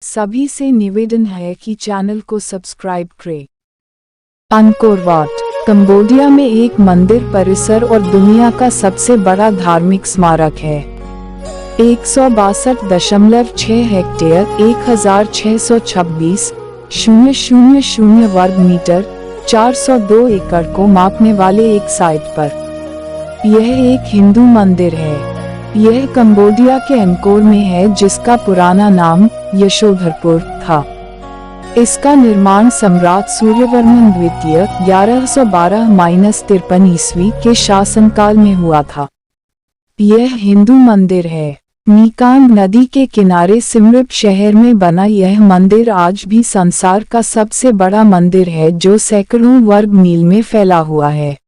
सभी से निवेदन है कि चैनल को सब्सक्राइब करें। अंकोर वाट कंबोडिया में एक मंदिर परिसर और दुनिया का सबसे बड़ा धार्मिक स्मारक है। 162.6 हेक्टेयर 1626.000 वर्ग मीटर 402 एकड़ को मापने वाले एक साइट पर यह एक हिंदू मंदिर है। यह कंबोडिया के अंकोर में है, जिसका पुराना नाम यशोधरपुर था। इसका निर्माण सम्राट सूर्यवर्मन द्वितीय 1112-53 ईस्वी के शासनकाल में हुआ था। यह हिंदू मंदिर है। मीकांग नदी के किनारे सिमरिप शहर में बना यह मंदिर आज भी संसार का सबसे बड़ा मंदिर है, जो सैकड़ों वर्ग मील में फैला हुआ है।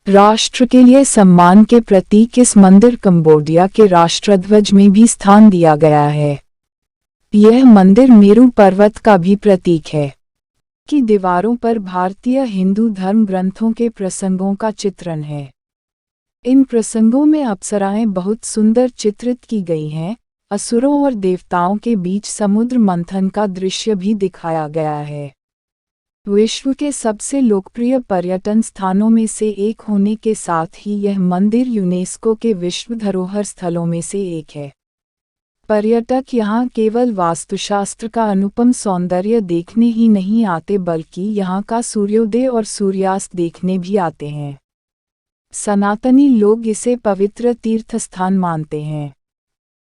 राष्ट्र के लिए सम्मान के प्रतीक इस मंदिर कंबोडिया के राष्ट्रध्वज में भी स्थान दिया गया है। यह मंदिर मेरू पर्वत का भी प्रतीक है। की दीवारों पर भारतीय हिंदू धर्म ग्रंथों के प्रसंगों का चित्रण है। इन प्रसंगों में अप्सराएं बहुत सुंदर चित्रित की गई हैं। असुरों और देवताओं के बीच समुद्र मंथन का दृश्य भी दिखाया गया है। विश्व के सबसे लोकप्रिय पर्यटन स्थानों में से एक होने के साथ ही यह मंदिर यूनेस्को के विश्व धरोहर स्थलों में से एक है। पर्यटक यहाँ केवल वास्तुशास्त्र का अनुपम सौंदर्य देखने ही नहीं आते, बल्कि यहाँ का सूर्योदय और सूर्यास्त देखने भी आते हैं। सनातनी लोग इसे पवित्र तीर्थस्थान मानते हैं।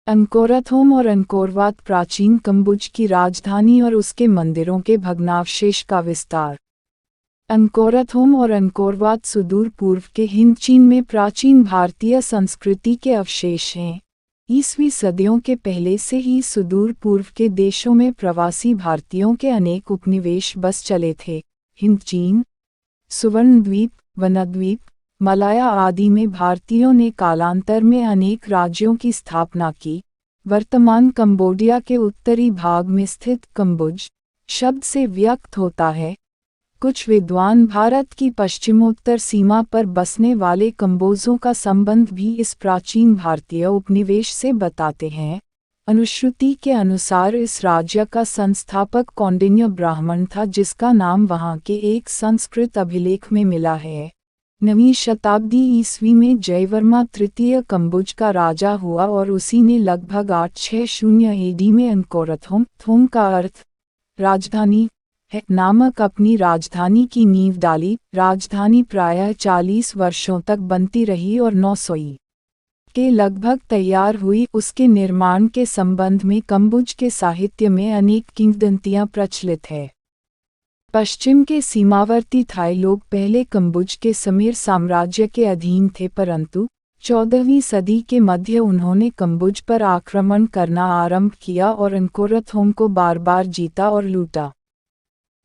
अंकोरथोम और अंकोरवात प्राचीन कंबुज की राजधानी और उसके मंदिरों के भग्नावशेष का विस्तार। अंकोरथोम और अंकोरवात सुदूर पूर्व के हिंद चीन में प्राचीन भारतीय संस्कृति के अवशेष हैं। ईस्वी सदियों के पहले से ही सुदूर पूर्व के देशों में प्रवासी भारतीयों के अनेक उपनिवेश बस चले थे। हिंद चीन, सुवर्णद्वीप, वनद्वीप, मलाया आदि में भारतीयों ने कालांतर में अनेक राज्यों की स्थापना की। वर्तमान कंबोडिया के उत्तरी भाग में स्थित कंबुज शब्द से व्यक्त होता है। कुछ विद्वान भारत की पश्चिमोत्तर सीमा पर बसने वाले कंबोजों का संबंध भी इस प्राचीन भारतीय उपनिवेश से बताते हैं। अनुश्रुति के अनुसार इस राज्य का संस्थापक कौंडिन्य ब्राह्मण था, जिसका नाम वहां के एक संस्कृत अभिलेख में मिला है। 9वीं शताब्दी ईस्वी में जयवर्मा तृतीय कंबुज का राजा हुआ और उसी ने लगभग 860 AD में अंकोरथोम, थोम का अर्थ राजधानी है, नामक अपनी राजधानी की नींव डाली। राजधानी प्रायः 40 वर्षों तक बनती रही और 900 के लगभग तैयार हुई। उसके निर्माण के संबंध में कंबुज के साहित्य में अनेक किंवदंतियां प्रचलित है। पश्चिम के सीमावर्ती थाई लोग पहले कंबुज के समीर साम्राज्य के अधीन थे, परंतु 14वीं सदी के मध्य उन्होंने कंबुज पर आक्रमण करना आरंभ किया और अंकोरथोम को बार बार जीता और लूटा।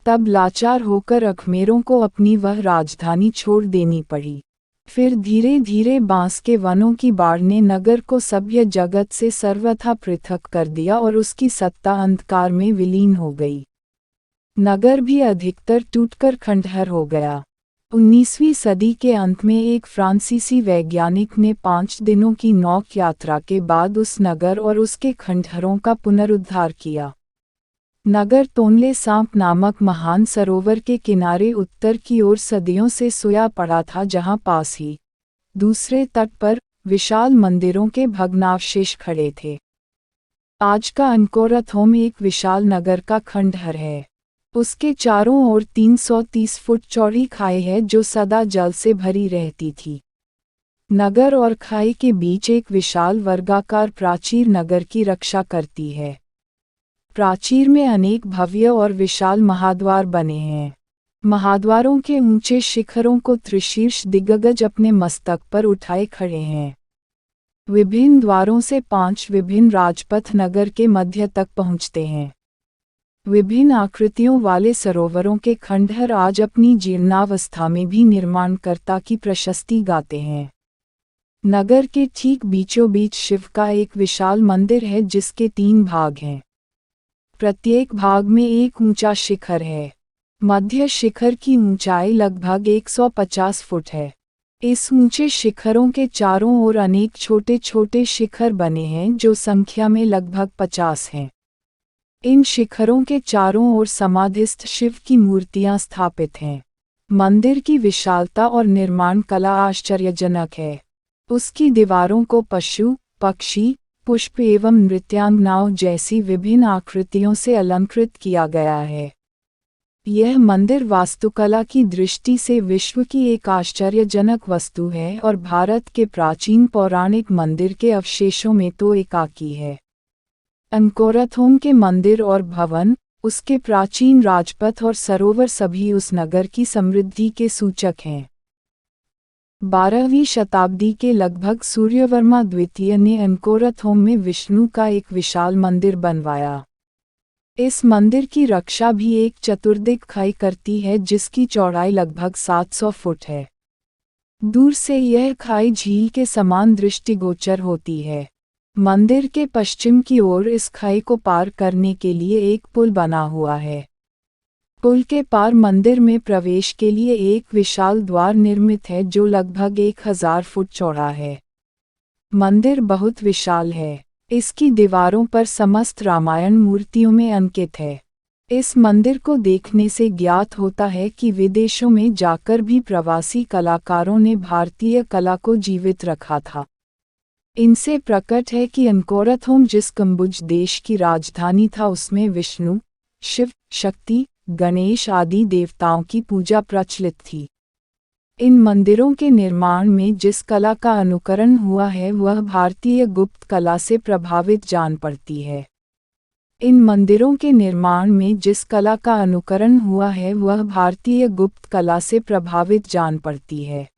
तब लाचार होकर अखमेरों को अपनी वह राजधानी छोड़ देनी पड़ी। फिर धीरे धीरे बांस के वनों की बाढ़ ने नगर को सभ्य जगत से सर्वथा पृथक कर दिया और उसकी सत्ता अंधकार में विलीन हो गई। नगर भी अधिकतर टूटकर खंडहर हो गया। 19वीं सदी के अंत में एक फ्रांसीसी वैज्ञानिक ने 5 दिनों की नौक यात्रा के बाद उस नगर और उसके खंडहरों का पुनरुद्धार किया। नगर तोनले सांप नामक महान सरोवर के किनारे उत्तर की ओर सदियों से सोया पड़ा था, जहां पास ही दूसरे तट पर विशाल मंदिरों के भग्नावशेष खड़े थे। आज का अंकोरथोम एक विशाल नगर का खंडहर है। उसके चारों ओर 330 फुट चौड़ी खाई है, जो सदा जल से भरी रहती थी। नगर और खाई के बीच एक विशाल वर्गाकार प्राचीर नगर की रक्षा करती है। प्राचीर में अनेक भव्य और विशाल महाद्वार बने हैं। महाद्वारों के ऊंचे शिखरों को त्रिशीर्ष दिग्गज अपने मस्तक पर उठाए खड़े हैं। विभिन्न द्वारों से 5 विभिन्न राजपथ नगर के मध्य तक पहुंचते हैं। विभिन्न आकृतियों वाले सरोवरों के खंडहर आज अपनी जीर्णावस्था में भी निर्माणकर्ता की प्रशस्ति गाते हैं। नगर के ठीक बीचों बीच शिव का एक विशाल मंदिर है, जिसके 3 भाग हैं। प्रत्येक भाग में एक ऊंचा शिखर है। मध्य शिखर की ऊंचाई लगभग 150 फुट है। इस ऊंचे शिखरों के चारों ओर अनेक छोटे छोटे शिखर बने हैं, जो संख्या में लगभग 50 हैं। इन शिखरों के चारों ओर समाधिस्थ शिव की मूर्तियां स्थापित हैं। मंदिर की विशालता और निर्माण कला आश्चर्यजनक है। उसकी दीवारों को पशु, पक्षी, पुष्प एवं नृत्यांगनाओं जैसी विभिन्न आकृतियों से अलंकृत किया गया है। यह मंदिर वास्तुकला की दृष्टि से विश्व की एक आश्चर्यजनक वस्तु है और भारत के प्राचीन पौराणिक मंदिर के अवशेषों में तो एकाकी है। अंकोरथोम के मंदिर और भवन, उसके प्राचीन राजपथ और सरोवर सभी उस नगर की समृद्धि के सूचक हैं। 12वीं शताब्दी के लगभग सूर्यवर्मा द्वितीय ने अंकोरथोम में विष्णु का एक विशाल मंदिर बनवाया। इस मंदिर की रक्षा भी एक चतुर्दिक खाई करती है जिसकी चौड़ाई लगभग 700 फुट है। दूर से यह खाई झील के समान दृष्टिगोचर होती है। मंदिर के पश्चिम की ओर इस खाई को पार करने के लिए एक पुल बना हुआ है। पुल के पार मंदिर में प्रवेश के लिए एक विशाल द्वार निर्मित है जो लगभग 1000 फुट चौड़ा है। मंदिर बहुत विशाल है। इसकी दीवारों पर समस्त रामायण मूर्तियों में अंकित है। इस मंदिर को देखने से ज्ञात होता है कि विदेशों में जाकर भी प्रवासी कलाकारों ने भारतीय कला को जीवित रखा था। इनसे प्रकट है कि अंकोरथोम जिस कंबुज देश की राजधानी था उसमें विष्णु, शिव, शक्ति, गणेश आदि देवताओं की पूजा प्रचलित थी। इन मंदिरों के निर्माण में जिस कला का अनुकरण हुआ है वह भारतीय गुप्त कला से प्रभावित जान पड़ती है। इन मंदिरों के निर्माण में जिस कला का अनुकरण हुआ है वह भारतीय गुप्त कला से प्रभावित जान पड़ती है।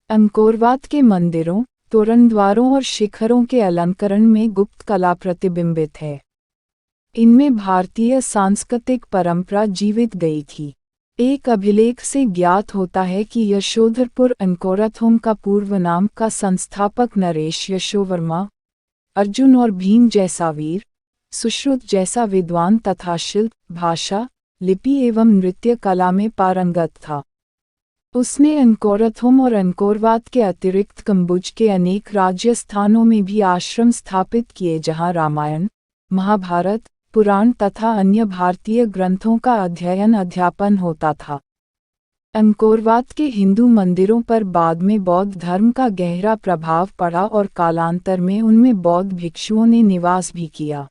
अंकोरवात के मंदिरों, तोरणद्वारों और शिखरों के अलंकरण में गुप्त कला प्रतिबिंबित है। इनमें भारतीय सांस्कृतिक परंपरा जीवित गई थी। एक अभिलेख से ज्ञात होता है कि यशोधरपुर अंकोरथोम का पूर्व नाम का संस्थापक नरेश यशोवर्मा, अर्जुन और भीम जैसा वीर, सुश्रुत जैसा विद्वान तथा शिल्प, भाषा, लिपि एवं नृत्य कला में पारंगत था। उसने अंकोरथोम और अंकोरवात के अतिरिक्त कंबुज के अनेक राज्य स्थानों में भी आश्रम स्थापित किए जहाँ रामायण, महाभारत, पुराण तथा अन्य भारतीय ग्रंथों का अध्ययन-अध्यापन होता था। अंकोरवात के हिंदू मंदिरों पर बाद में बौद्ध धर्म का गहरा प्रभाव पड़ा और कालांतर में उनमें बौद्ध भिक्षुओं ने निवास भी किया।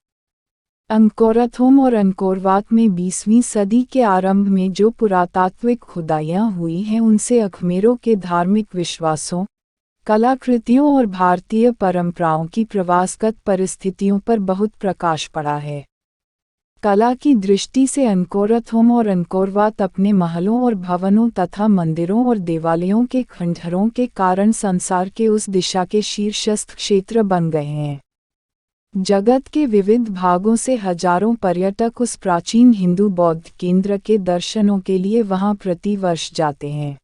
अंकोरथोम और अंकोरवात में 20वीं सदी के आरंभ में जो पुरातात्विक खुदाइयाँ हुई हैं उनसे अखमेरों के धार्मिक विश्वासों, कलाकृतियों और भारतीय परंपराओं की प्रवासगत परिस्थितियों पर बहुत प्रकाश पड़ा है। कला की दृष्टि से अंकोरथोम और अंकोरवात अपने महलों और भवनों तथा मंदिरों और देवालयों के खंडहरों के कारण संसार के उस दिशा के शीर्षस्थ क्षेत्र बन गए हैं। जगत के विविध भागों से हजारों पर्यटक उस प्राचीन हिंदू बौद्ध केंद्र के दर्शनों के लिए वहां प्रति वर्ष जाते हैं।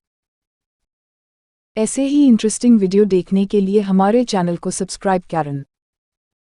ऐसे ही इंटरेस्टिंग वीडियो देखने के लिए हमारे चैनल को सब्सक्राइब करें।